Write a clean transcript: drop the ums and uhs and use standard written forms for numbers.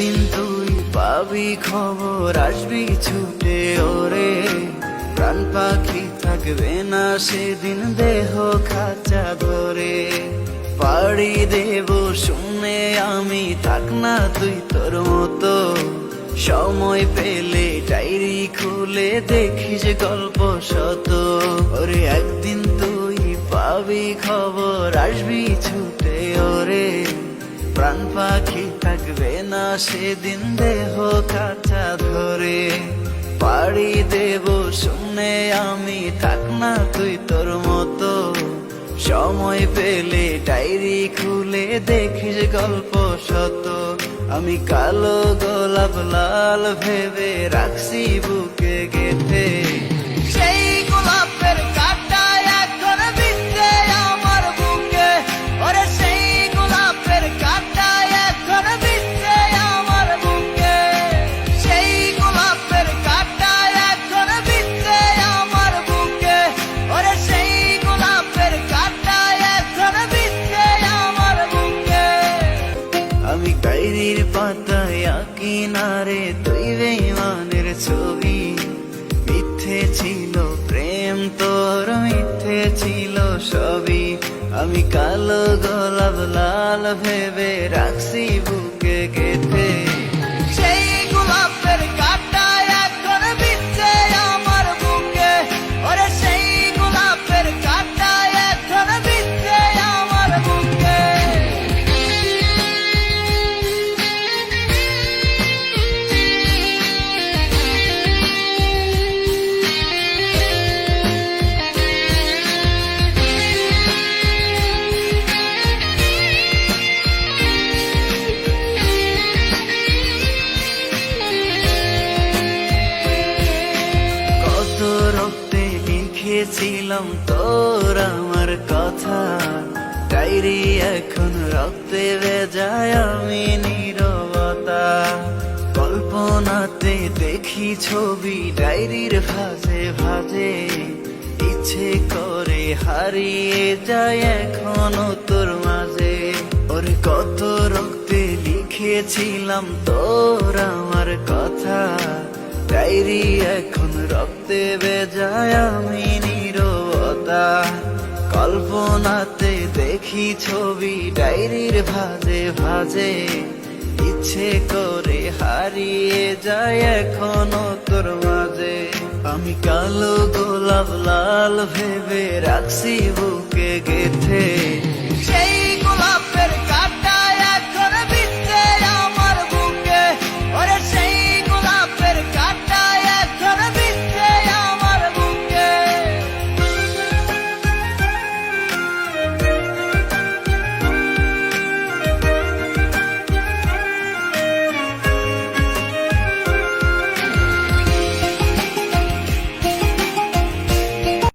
একদিন তুই পাবি খবর, আসবি ছুটে ওরে। প্রাণ পাখি থাকবে না সেদিন দেহ খাঁচা ধরে। পাড়ি দেব শুনে আমি, থাক না তুই তোর মতো। সময় পেলে ডায়েরি খুলে দেখিস গল্প শত। ওরে একদিন তুই পাবি খবর, আসবি ছুটে ওরে। প্রাণ পাখি থাকবে না সেদিন দেহ কাঁচা ধরে। পাড়ি দেব শুনে আমি, থাক না তুই তোর মতো। সময় পেলে ডায়েরি খুলে দেখিস গল্প শত। আমি কালো গোলাপ লাল ভেবে রাখছি বুকে গেঁথে। সেই গোলাপের কাঁটা এখন বিঁধছে আমার বুকে। ওরে সেই গোলাপের কাঁটা এখন বিঁধছে আমার বুকে। সেই গোলাপের কাঁটা এখন বিঁধছে আমার বুকে। ওরে সেই গোলাপের কাঁটা এখন বিঁধছে আমার বুকে। আমি ডায়েরির পাতায় আঁকি না রে তুই বেঈমানের ছবি। মিথ্যে ছিল প্রেম তোর, মিথ্যে ছিল সবই। আমি কালো গোলাপ লাল ভেবে রাখছি বুকে গেঁথে। সেই গোলাপের কাঁটা এখন বিঁধছে আমার বুকে। ওরে সেই গোলাপের কাঁটা এখন বিঁধছে আমার বুকে। রক্তে লিখেছিলাম তোর আমার কথা। ডায়েরি এখন রক্তে ভেজায় আমি নীরবতা। কল্পনাতে দেখি ছবি ডায়েরির ভাঁজে ভাঁজে। ইচ্ছে করে হারিয়ে যায় এখনো তোর মাঝে। ওরে কত রক্তে লিখেছিলাম তোর আমার কথা। ডায়েরি এখন রক্তে ভেজায় আমি নীরবতা। কল্পনাতে দেখি ছবি ডায়েরির ভাঁজে ভাঁজে। ইচ্ছে করে হারিয়ে যায় এখনো তোর মাঝে। আমি কালো গোলাপ লাল ভেবে রাখছি বুকে গেঁথে। সেই